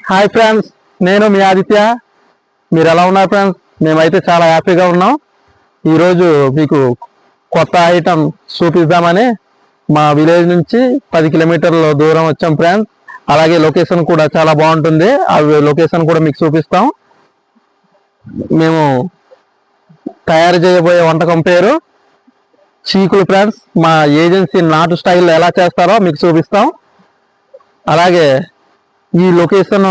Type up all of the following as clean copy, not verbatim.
Hi friends, నేను మీ ఆదిత్య. మీరు ఎలా ఉన్నారు ఫ్రెండ్స్? మేమైతే చాలా హ్యాపీగా ఉన్నాం. ఈరోజు మీకు కొత్త ఐటమ్ చూపిద్దామని మా విలేజ్ నుంచి 10 కిలోమీటర్ల దూరం వచ్చాం ఫ్రెండ్స్. అలాగే లొకేషన్ కూడా చాలా బాగుంటుంది. ఆ లొకేషన్ కూడా మీకు చూపిస్తాం. మేము తయారు చేయబోయే వంటకం పేరు చీకులు ఫ్రెండ్స్. మా ఏజెన్సీ నాటు స్టైల్లో ఎలా చేస్తారో మీకు చూపిస్తాం. అలాగే ఈ లొకేషన్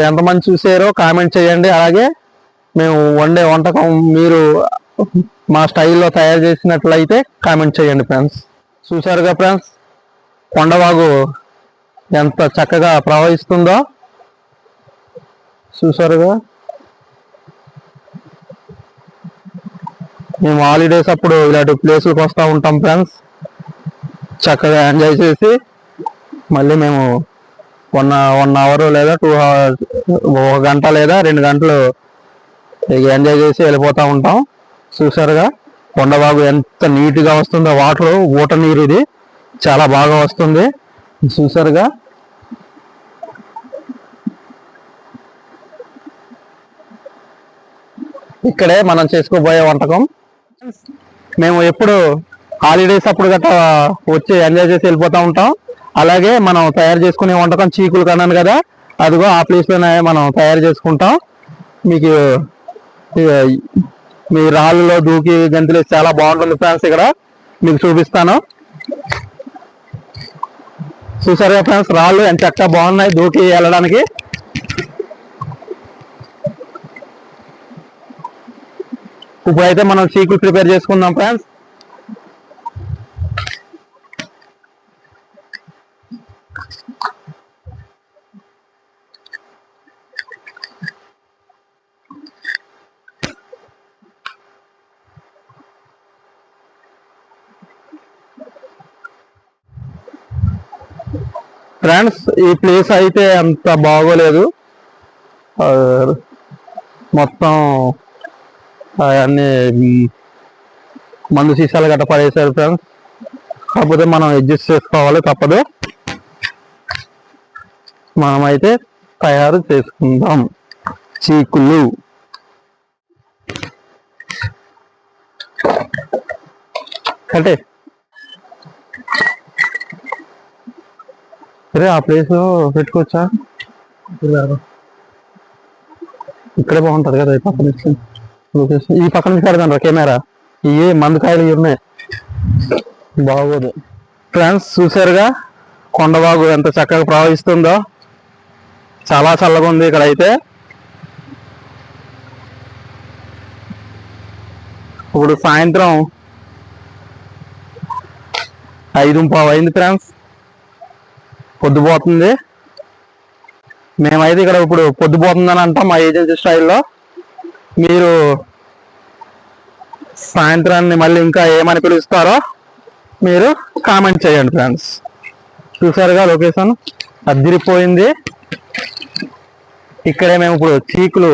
ఎంతమంది చూసారో కామెంట్ చేయండి. అలాగే మేము వండే వంటకం మీరు మా స్టైల్లో తయారు చేసినట్లయితే కామెంట్ చేయండి ఫ్రెండ్స్. చూసారుగా ఫ్రెండ్స్, కొండవాగు ఎంత చక్కగా ప్రవహిస్తుందో చూసారుగా. మేము హాలిడేస్ అప్పుడు ఇలాంటి ప్లేసులకు వస్తూ ఉంటాం ఫ్రెండ్స్. చక్కగా ఎంజాయ్ చేసి మళ్ళీ మేము వన్ అవర్ లేదా 2 hours, 1 గంట లేదా 2 గంటలు ఎంజాయ్ చేసి వెళ్ళిపోతూ ఉంటాం. చూసారుగా కొండబాగు ఎంత నీట్గా వస్తుందో. వాటర్ ఊట నీరు, ఇది చాలా బాగా వస్తుంది. చూసారుగా. ఇక్కడే మనం చేసుకోబోయే వంటకం. మేము ఎప్పుడు హాలిడేస్ అప్పుడు గట్రా వచ్చి ఎంజాయ్ చేసి వెళ్ళిపోతూ ఉంటాం. అలాగే మనం తయారు చేసుకునే వంటకం చీకులు కన్నాను కదా, అదిగో ఆ ప్లేస్లోనే మనం తయారు చేసుకుంటాం. మీకు మీ రాళ్ళలో దూకి గంతులు చాలా బాగుంటుంది ఫ్రెండ్స్. ఇక్కడ మీకు చూపిస్తాను. చూసారుగా ఫ్రెండ్స్, రాళ్ళు ఎంత చక్కగా బాగున్నాయి దూకి వెళ్ళడానికి. ఇప్పుడైతే మనం చీకులు ప్రిపేర్ చేసుకుందాం ఫ్రెండ్స్. ఫ్రెండ్స్, ఈ ప్లేస్ అయితే అంత బాగోలేదు. మొత్తం అన్ని మందు సీసాలు గట్ట పడేశారు ఫ్రెండ్స్. కాకపోతే మనం అడ్జస్ట్ చేసుకోవాలి, తప్పదు. మనమైతే తయారు చేసుకుందాం చీకులు. అంటే సరే, ఆ ప్లేస్ పెట్టుకోవచ్చా? ఇక్కడే బాగుంటది కదా, ఈ పక్క నుంచి లొకేషన్. ఈ పక్క నుంచి పెడతాను కెమెరా. ఇవి మందుకాయలు ఇవి ఉన్నాయి, బాగోదు. ఫ్రెండ్స్, చూసారుగా కొండవాగు ఎంత చక్కగా ప్రవహిస్తుందో. చాలా చల్లగా ఉంది ఇక్కడ అయితే. ఇప్పుడు సాయంత్రం 5:15 అయింది ఫ్రెండ్స్. పొద్దుపోతుంది. మేమైతే ఇక్కడ ఇప్పుడు పొద్దుపోతుందని అంటాం మా ఏజెన్సీ స్టైల్లో. మీరు సాయంత్రాన్ని మళ్ళీ ఇంకా ఏమని పిలుస్తారో మీరు కామెంట్ చేయండి ఫ్రెండ్స్. చూసారుగా లొకేషన్ అదిరిపోయింది. ఇక్కడే మేము ఇప్పుడు చీకులు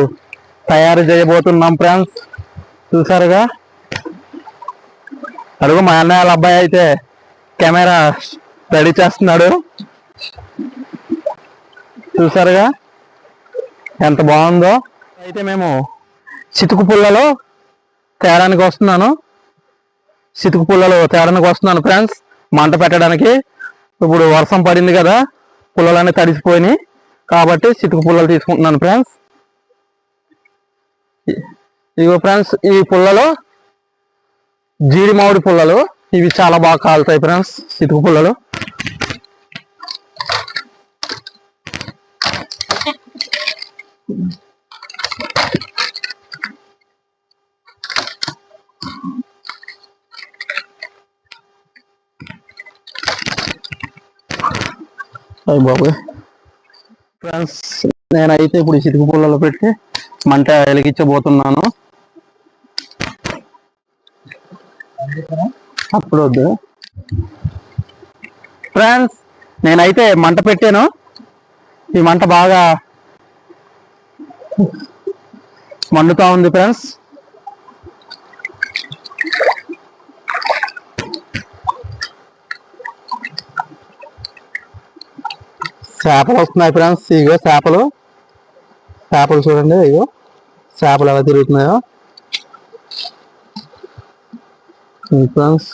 తయారు చేయబోతున్నాం ఫ్రెండ్స్. చూసారుగా. అడుగు మా అన్నయ్య వాళ్ళ అబ్బాయి అయితే కెమెరా రెడీ చేస్తున్నాడు. చూసారుగా ఎంత బాగుందో. అయితే మేము చితుకు పుల్లలో తేడానికి వస్తున్నాను ఫ్రెండ్స్, మంట పెట్టడానికి. ఇప్పుడు వర్షం పడింది కదా, పుల్లలన్నీ తడిసిపోయినాయి కాబట్టి చితుకు పుల్లలు తీసుకుంటున్నాను ఫ్రెండ్స్. ఇగో ఫ్రెండ్స్, ఈ పుల్లలో జీడి మామిడి పుల్లలు. ఇవి చాలా బాగా కాలుతాయి ఫ్రెండ్స్, చితుకు పుల్లలు. అయ్యి బాబోయ్ ఫ్రెండ్స్, నేనైతే ఇప్పుడు చితుకు పుల్లలో పెట్టి మంట వెలిగించబోతున్నాను. అప్పుడు వద్దు ఫ్రెండ్స్, నేనైతే మంట పెట్టాను. ఈ మంట బాగా మండుతా ఉంది ఫ్రెండ్స్. చేపలు వస్తున్నాయి ఫ్రెండ్స్. ఇగో చేపలు చేపలు చూడండి, ఇగో చేపలు ఎలా తిరుగుతున్నాయో ఫ్రెండ్స్.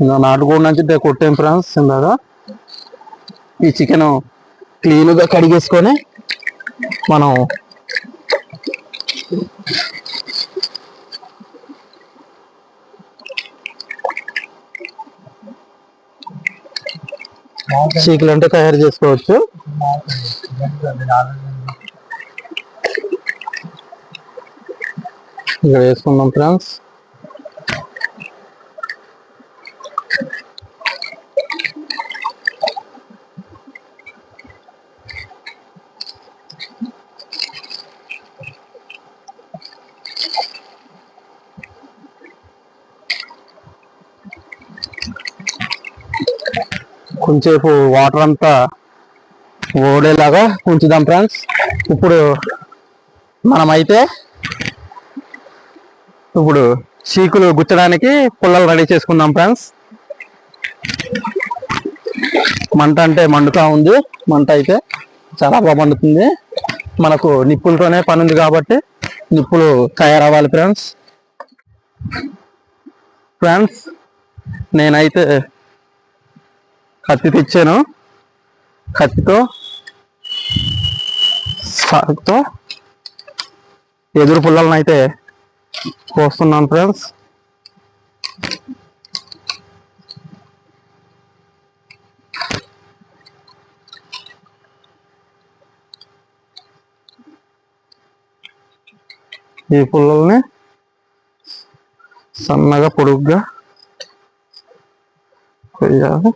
ఇంకా నాటుకోడి నుంచి కొట్టాం ఫ్రెండ్స్ ఇందాక. ఈ చికెన్ క్లీన్గా కడిగేసుకొని మనం చీకులు అంటే తయారు చేసుకోవచ్చు. ఇక్కడ వేసుకుందాం ఫ్రెండ్స్. కొంచెంసేపు వాటర్ అంతా ఓడేలాగా ఉంచుదాం ఫ్రెండ్స్. ఇప్పుడు మనమైతే చీకులు గుచ్చడానికి పుల్లలు రెడీ చేసుకుందాం ఫ్రెండ్స్. మంట అంటే మండుతా ఉంది. మంట అయితే చాలా బాగా మండుతుంది. మనకు నిప్పులతోనే పని ఉంది కాబట్టి నిప్పులు తయారవ్వాలి ఫ్రెండ్స్. నేనైతే కత్తి తెచ్చాను. కత్తితో ఎదురు పుల్లలను అయితే కోస్తున్నాను ఫ్రెండ్స్. ఈ పుల్లల్ని సన్నగా పొడుగ్గా కొయ్యాలి.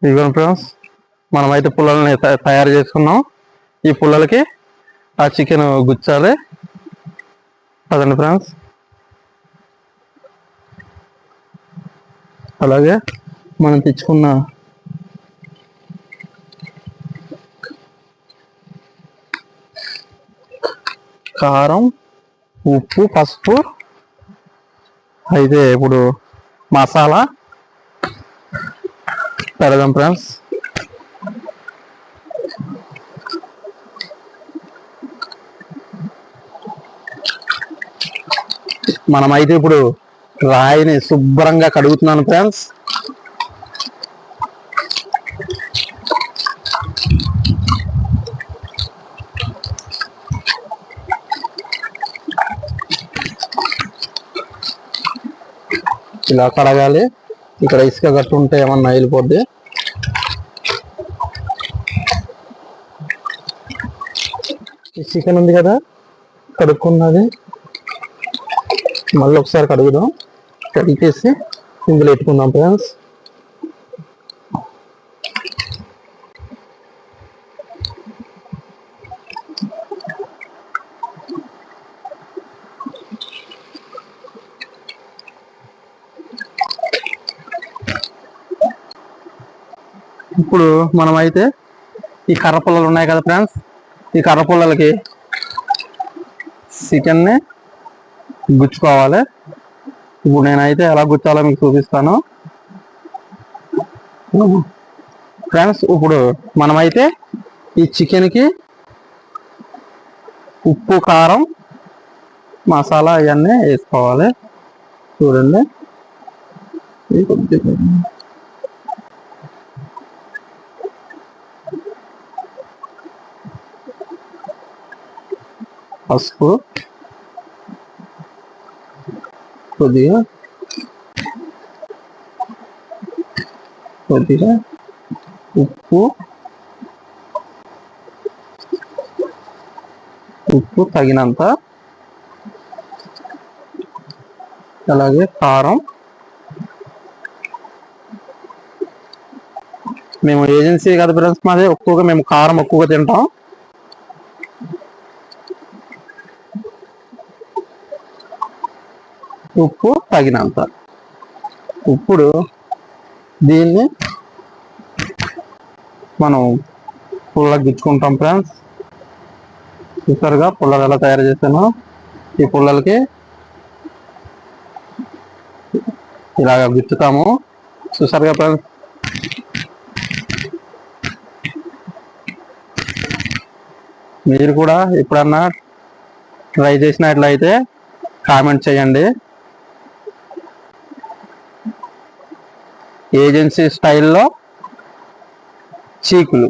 ఇదిగోండి ఫ్రెండ్స్, మనమైతే పుల్లల్ని తయారు చేసుకున్నాం. ఈ పుల్లలకి ఆ చికెన్ గుచ్చాలి. అదండి ఫ్రెండ్స్. అలాగే మనం తెచ్చుకున్న కారం, ఉప్పు, పసుపు అయితే ఇప్పుడు మసాలా పెడదాం ఫ్రెండ్స్. మనమైతే ఇప్పుడు రాయిని శుభ్రంగా కడుగుతున్నాను ఫ్రెండ్స్. ఇలా కడగాలి. ఇక్కడ ఇసుక గట్టు ఉంటే ఏమన్నా వెళ్ళిపోద్ది. ఈ చికెన్ ఉంది కదా కడుక్కున్నది, మళ్ళీ ఒకసారి కడుగుదాం. కడిగేసి ఇందులో పెట్టుకుందాం ఫ్రెండ్స్. ఇప్పుడు మనమైతే ఈ కర్ర పుల్లలు ఉన్నాయి కదా ఫ్రెండ్స్, ఈ కర్ర పుల్లలకి చికెన్ని గుచ్చుకోవాలి. ఇప్పుడు నేనైతే ఎలా గుచ్చాలో మీకు చూపిస్తాను ఫ్రెండ్స్. ఇప్పుడు మనమైతే ఈ చికెన్కి ఉప్పు, కారం, మసాలా ఇవన్నీ వేసుకోవాలి. చూడండి, పసుపు, కొద్దిగా ఉప్పు తగినంత, అలాగే కారం, మేము ఏజెన్సీ కదా ఫ్రెండ్స్, మాది ఎక్కువగా మేము కారం ఎక్కువగా తింటాం. ఉప్పు తగినంత. ఇప్పుడు దీన్ని మనం పుల్లకి గిచ్చుకుంటాం ఫ్రెండ్స్. చూసారుగా పుల్లలు ఎలా తయారు చేశాను. ఈ పుల్లలకి ఇలాగ గిచ్చుతాము. చూసారుగా ఫ్రెండ్స్. మీరు కూడా ఎప్పుడన్నా ట్రై చేసినట్లయితే కామెంట్ చేయండి. ఏజెన్సీ స్టైల్లో చీకులు.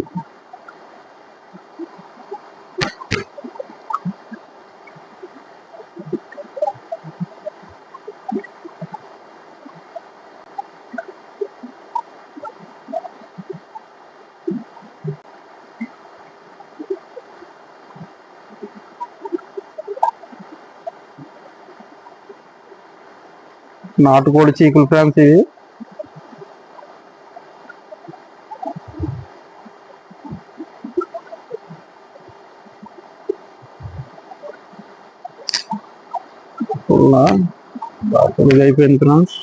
నాటుకోడి చీకులు ఫ్రెండ్స్ ఇవి. పుల్ల అయిపోయింది ఫ్రెండ్స్.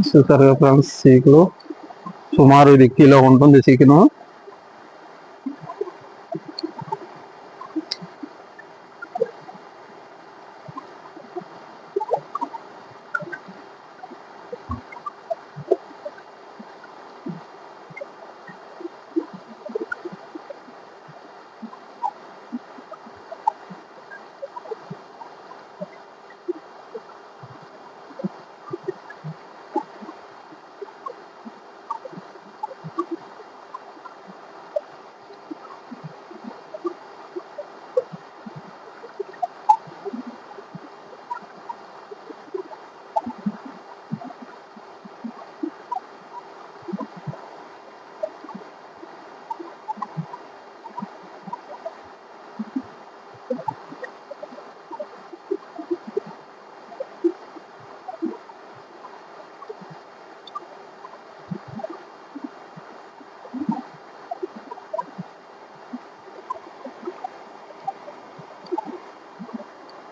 చూసారుగా ఫ్రెండ్స్, చీకులు సుమారు ఇది కిలో ఉంటుంది చికెను.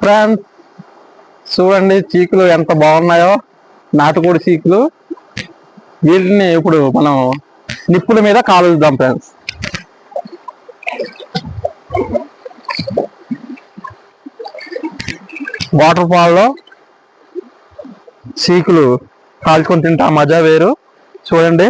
ఫ్రెండ్స్ చూడండి చీకులు ఎంత బాగున్నాయో, నాటుకోడి చీకులు. వీటిని ఇప్పుడు మనం నిప్పుల మీద కాలుద్దాం ఫ్రెండ్స్. వాటర్ ఫాల్లో చీకులు కాల్చుకొని తింటా మజా వేరు. చూడండి.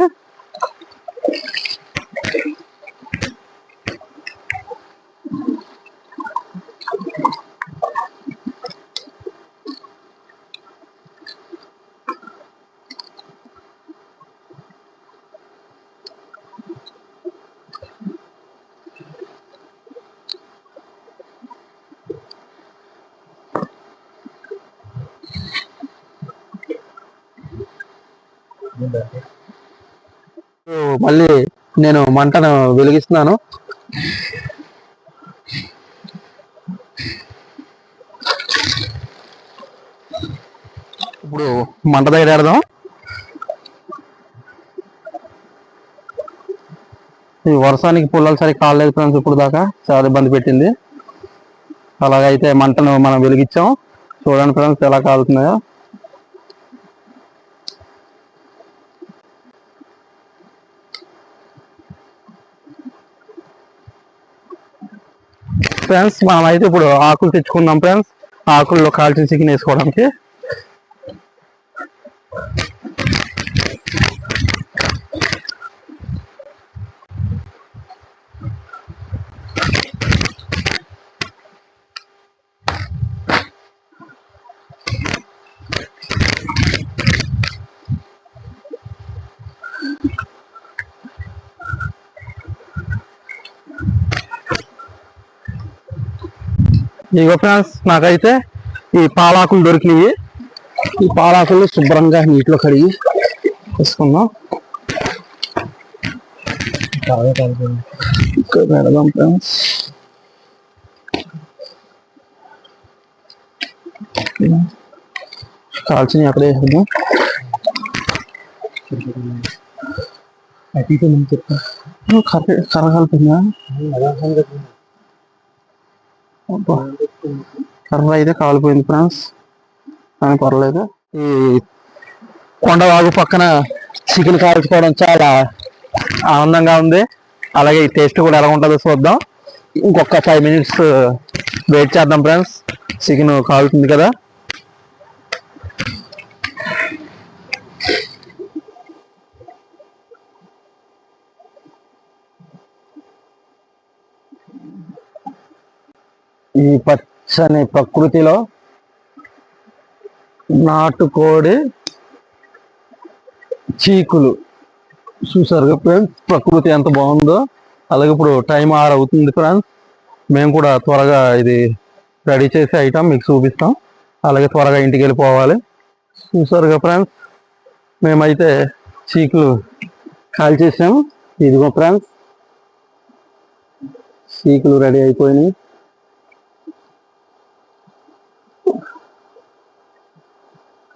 మళ్ళీ నేను మంటను వెలిగిస్తున్నాను. ఇప్పుడు మంట దగ్గర పెడదాం. ఈ వర్షానికి పుల్లలు సరిగ్గా కాలేదు ఫ్రెండ్స్. ఇప్పుడు దాకా చాలా ఇబ్బంది పెట్టింది. అలాగైతే మంటను మనం వెలిగించాం. చూడండి ఫ్రెండ్స్ ఎలా కాలుతున్నాయో. ఫ్రెండ్స్ మనం అయితే ఇప్పుడు ఆకులు తెచ్చుకుందాం ఫ్రెండ్స్. ఆకుల్లో కాల్చిన చికెన్ వేసుకోవడానికి. ఇగో ఫ్రెండ్స్ నాకైతే ఈ పాలాకులు దొరికినాయి. ఈ పాలాకులు శుభ్రంగా నీటిలో కడిగి వేసుకుందాం. ఇక్కడ పెడదాం ఫ్రెండ్స్. కాల్చిన అక్కడే వేద్దాం. కర్ర కర్ర అయితే కాలిపోయింది ఫ్రెండ్స్, కానీ పర్లేదు. ఈ కొండవాగు పక్కన చికెన్ కాల్చుకోవడం చాలా ఆనందంగా ఉంది. అలాగే ఈ టేస్ట్ కూడా ఎలా ఉంటుందో చూద్దాం. ఇంకొక 5 minutes వెయిట్ చేద్దాం ఫ్రెండ్స్. చికెన్ కాలుతుంది కదా. ఈ పచ్చని ప్రకృతిలో నాటుకోడి చీకులు చూసారుగా ఫ్రెండ్స్, ప్రకృతి ఎంత బాగుందో. అలాగే ఇప్పుడు టైం 6 అవుతుంది ఫ్రెండ్స్. మేము కూడా త్వరగా ఇది రెడీ చేసే ఐటమ్ మీకు చూపిస్తాం. అలాగే త్వరగా ఇంటికి వెళ్ళిపోవాలి. చూసారుగా ఫ్రెండ్స్, మేమైతే చీకులు కాల్ చేసాము. ఇదిగో ఫ్రెండ్స్, చీకులు రెడీ అయిపోయినాయి.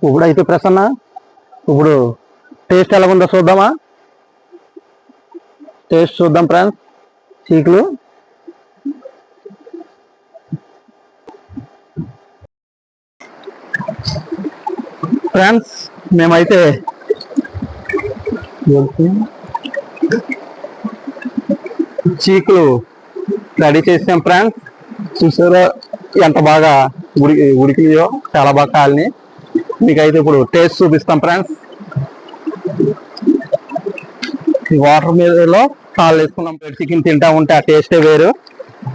ఇప్పుడైతే ప్రసన్న, ఇప్పుడు టేస్ట్ ఎలా ఉందో చూద్దామా? టేస్ట్ చూద్దాం ఫ్రెండ్స్. చీకులు ఫ్రెండ్స్, మేమైతే చీకులు రెడీ చేసాం ఫ్రెండ్స్. చూసారా ఎంత బాగా ఉడికినాయో, చాలా బాగా కాలినాయి. మీకైతే ఇప్పుడు టేస్ట్ చూపిస్తాం ఫ్రెండ్స్. ఈ వాటర్ మీదలో కాళ్ళు వేసుకున్నాం. చికెన్ తింటా ఉంటే ఆ టేస్టే వేరు.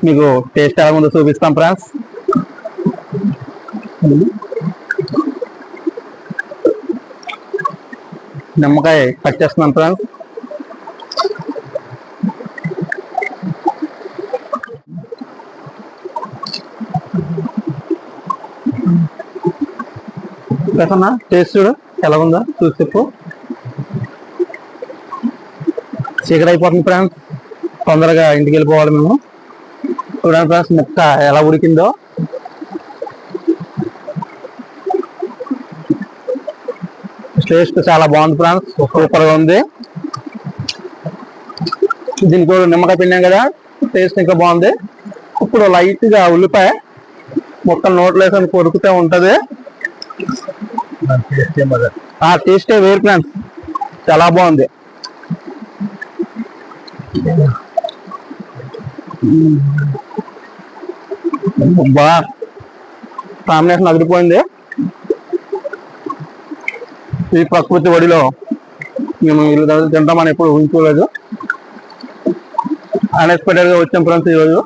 మీకు టేస్ట్ ఎలా ఉందో చూపిస్తాం ఫ్రెండ్స్. నిమ్మకాయ కట్ చేస్తున్నాం ఫ్రెండ్స్. ప్రసన్న, టేస్ట్ చూడు ఎలా ఉందో చూసి చెప్పు. చీకటి అయిపోతుంది ఫ్రెండ్స్, తొందరగా ఇంటికి వెళ్ళిపోవాలి మేము. చూడండి ఫ్రెండ్స్, ముక్క ఎలా ఉడికిందో. టేస్ట్ చాలా బాగుంది ఫ్రెండ్స్, సూపర్గా ఉంది. దీనికి కూడా నిమ్మకాయ పిండాం కదా, టేస్ట్ ఇంకా బాగుంది. ఇప్పుడు లైట్గా ఉల్లిపాయ ముక్కలు నోట్లో వేసుకొని కొరుకుతూ ఉంటుంది. ఆ టేస్టే వేరు ఫ్రెండ్స్, చాలా బాగుంది. బా కాంబినేషన్ అదిరిపోయింది. ఈ ప్రకృతి ఒడిలో మేము ఇల్లు దగ్గర తింటామని ఎప్పుడు ఊహించుకోలేదు. అన్ఎక్స్పెక్టెడ్ గా వచ్చాం ఫ్రెండ్స్ ఈరోజు.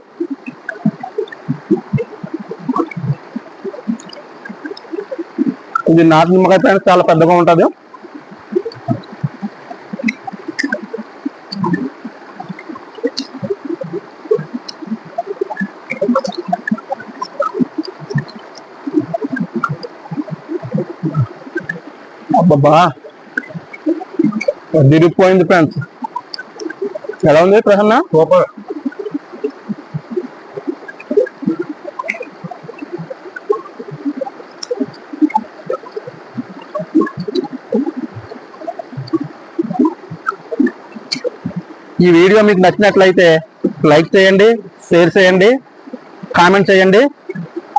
ఇది నాటు నిమ్మకాయ ఫ్రెండ్స్, చాలా పెద్దగా ఉంటుంది. అబ్బబ్బా దిరిపోయింది ఫ్రెండ్స్. ఎలా ఉంది ప్రసన్న? సూపర్. ఈ వీడియో మీకు నచ్చినట్లయితే లైక్ చేయండి, షేర్ చేయండి, కామెంట్ చేయండి,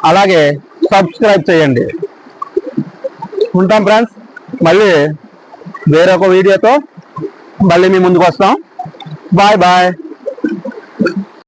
అలాగే సబ్స్క్రైబ్ చేయండి. ఉంటాం ఫ్రెండ్స్, మళ్ళీ వేరొక వీడియోతో మళ్ళీ మీ ముందుకు వస్తాం. Bye bye.